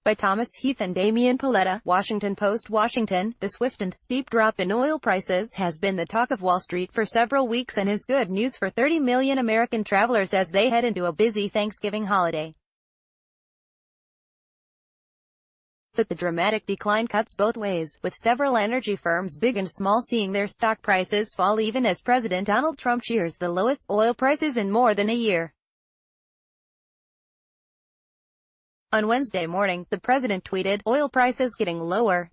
By Thomas Heath and Damian Paletta, Washington Post. Washington, the swift and steep drop in oil prices has been the talk of Wall Street for several weeks and is good news for 30 million American travelers as they head into a busy Thanksgiving holiday. But the dramatic decline cuts both ways, with several energy firms big and small seeing their stock prices fall even as President Donald Trump cheers the lowest oil prices in more than a year. On Wednesday morning, the president tweeted, "Oil prices getting lower.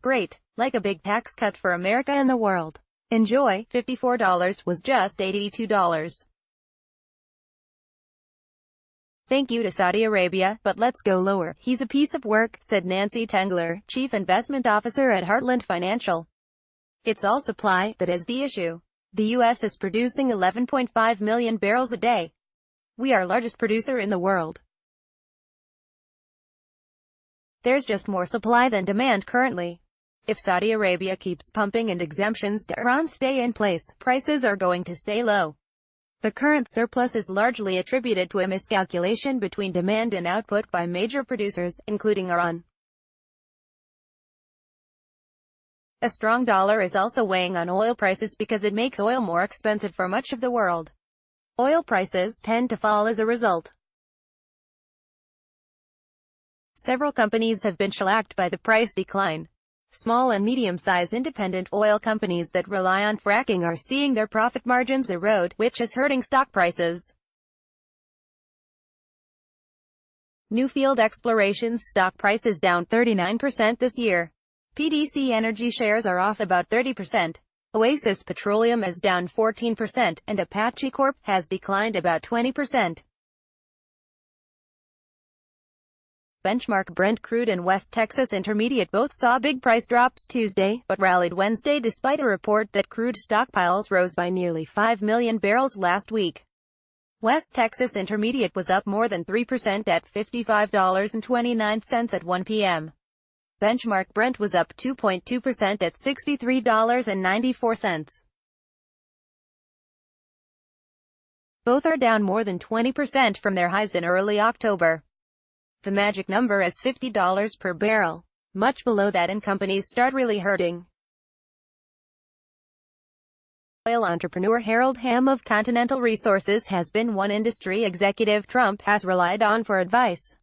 Great. Like a big tax cut for America and the world. Enjoy." $54 was just $82. Thank you to Saudi Arabia, but let's go lower. He's a piece of work, said Nancy Tengler, chief investment officer at Heartland Financial. It's all supply that is the issue. The U.S. is producing 11.5 million barrels a day. We are largest producer in the world. There's just more supply than demand currently. If Saudi Arabia keeps pumping and exemptions to Iran stay in place, prices are going to stay low. The current surplus is largely attributed to a miscalculation between demand and output by major producers, including Iran. A strong dollar is also weighing on oil prices because it makes oil more expensive for much of the world. Oil prices tend to fall as a result. Several companies have been shellacked by the price decline. Small and medium-sized independent oil companies that rely on fracking are seeing their profit margins erode, which is hurting stock prices. Newfield Exploration's stock price is down 39% this year. PDC Energy shares are off about 30%. Oasis Petroleum is down 14%, and Apache Corp has declined about 20%. Benchmark Brent crude and West Texas Intermediate both saw big price drops Tuesday, but rallied Wednesday despite a report that crude stockpiles rose by nearly 5 million barrels last week. West Texas Intermediate was up more than 3% at $55.29 at 1 p.m. Benchmark Brent was up 2.2% at $63.94. Both are down more than 20% from their highs in early October. The magic number is $50 per barrel. Much below that and companies start really hurting. Oil entrepreneur Harold Hamm of Continental Resources has been one industry executive Trump has relied on for advice.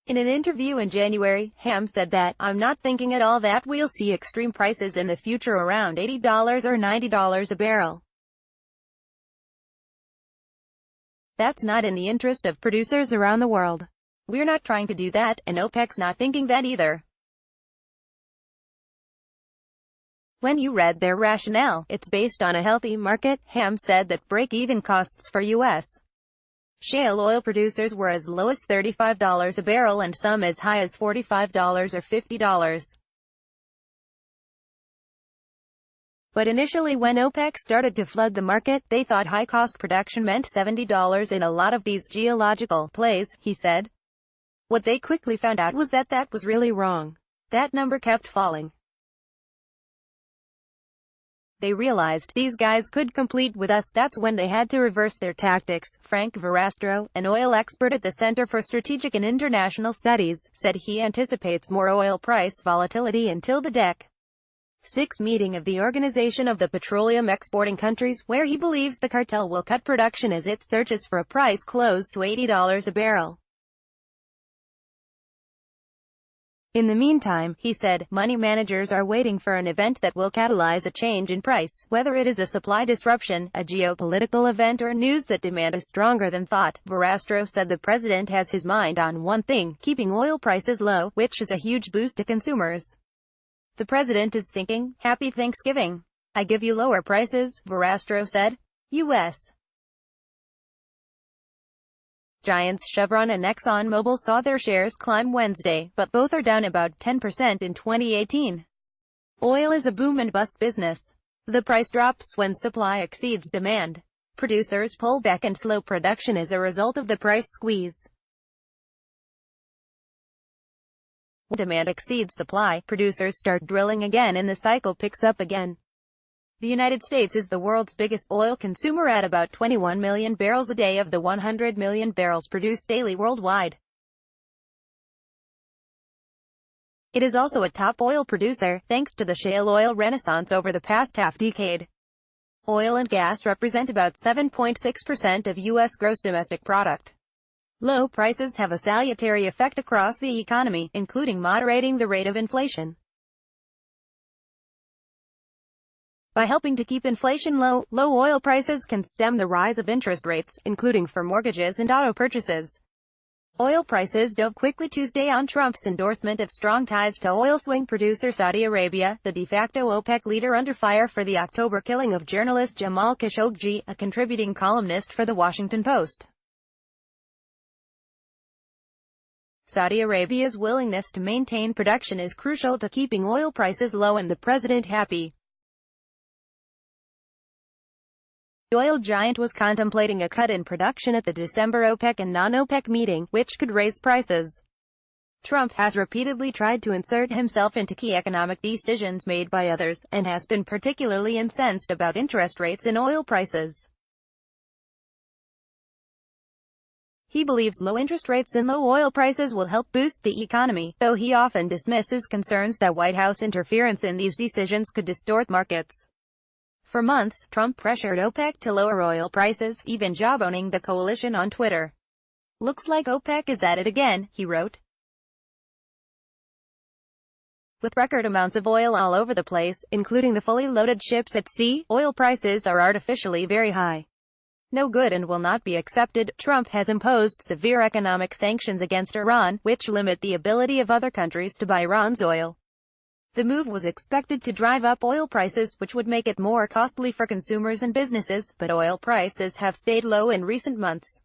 In an interview in January, Hamm said that, "I'm not thinking at all that we'll see extreme prices in the future around $80 or $90 a barrel. That's not in the interest of producers around the world. We're not trying to do that, and OPEC's not thinking that either." When you read their rationale, it's based on a healthy market. Hamm said that break-even costs for U.S. shale oil producers were as low as $35 a barrel and some as high as $45 or $50. But initially when OPEC started to flood the market, they thought high-cost production meant $70 in a lot of these geological plays, he said. What they quickly found out was that that was really wrong. That number kept falling. They realized these guys could compete with us. That's when they had to reverse their tactics. Frank Verrastro, an oil expert at the Center for Strategic and International Studies, said he anticipates more oil price volatility until the DEC 6 meeting of the Organization of the Petroleum Exporting Countries, where he believes the cartel will cut production as it searches for a price close to $80 a barrel. In the meantime, he said, money managers are waiting for an event that will catalyze a change in price, whether it is a supply disruption, a geopolitical event or news that demand is stronger than thought. Verrastro said the president has his mind on one thing, keeping oil prices low, which is a huge boost to consumers. The president is thinking, "Happy Thanksgiving. I give you lower prices," Verrastro said. U.S. giants Chevron and ExxonMobil saw their shares climb Wednesday, but both are down about 10% in 2018. Oil is a boom and bust business. The price drops when supply exceeds demand. Producers pull back and slow production as a result of the price squeeze. When demand exceeds supply, producers start drilling again and the cycle picks up again. The United States is the world's biggest oil consumer at about 21 million barrels a day of the 100 million barrels produced daily worldwide. It is also a top oil producer, thanks to the shale oil renaissance over the past half-decade. Oil and gas represent about 7.6% of U.S. gross domestic product. Low prices have a salutary effect across the economy, including moderating the rate of inflation. By helping to keep inflation low, low oil prices can stem the rise of interest rates, including for mortgages and auto purchases. Oil prices dove quickly Tuesday on Trump's endorsement of strong ties to oil swing producer Saudi Arabia, the de facto OPEC leader under fire for the October killing of journalist Jamal Khashoggi, a contributing columnist for The Washington Post. Saudi Arabia's willingness to maintain production is crucial to keeping oil prices low and the president happy. The oil giant was contemplating a cut in production at the December OPEC and non-OPEC meeting, which could raise prices. Trump has repeatedly tried to insert himself into key economic decisions made by others, and has been particularly incensed about interest rates and oil prices. He believes low interest rates and low oil prices will help boost the economy, though he often dismisses concerns that White House interference in these decisions could distort markets. For months, Trump pressured OPEC to lower oil prices, even jawboning the coalition on Twitter. "Looks like OPEC is at it again," he wrote. With record amounts of oil all over the place, including the fully loaded ships at sea, oil prices are artificially very high. No good and will not be accepted. Trump has imposed severe economic sanctions against Iran, which limit the ability of other countries to buy Iran's oil. The move was expected to drive up oil prices, which would make it more costly for consumers and businesses, but oil prices have stayed low in recent months.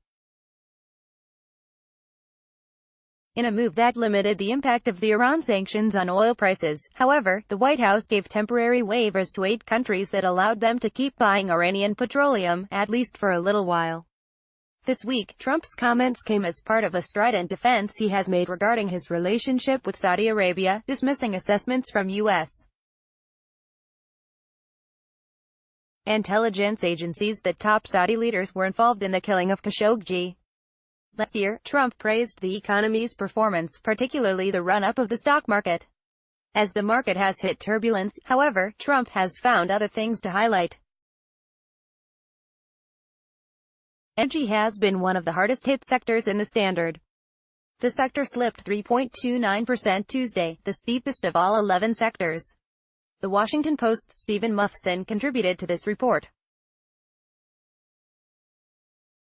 In a move that limited the impact of the Iran sanctions on oil prices, however, the White House gave temporary waivers to 8 countries that allowed them to keep buying Iranian petroleum, at least for a little while. This week, Trump's comments came as part of a strident defense he has made regarding his relationship with Saudi Arabia, dismissing assessments from U.S. intelligence agencies that top Saudi leaders were involved in the killing of Khashoggi. Last year, Trump praised the economy's performance, particularly the run-up of the stock market. As the market has hit turbulence, however, Trump has found other things to highlight. Energy has been one of the hardest hit sectors in the Standard. The sector slipped 3.29% Tuesday, the steepest of all 11 sectors. The Washington Post's Stephen Muffson contributed to this report.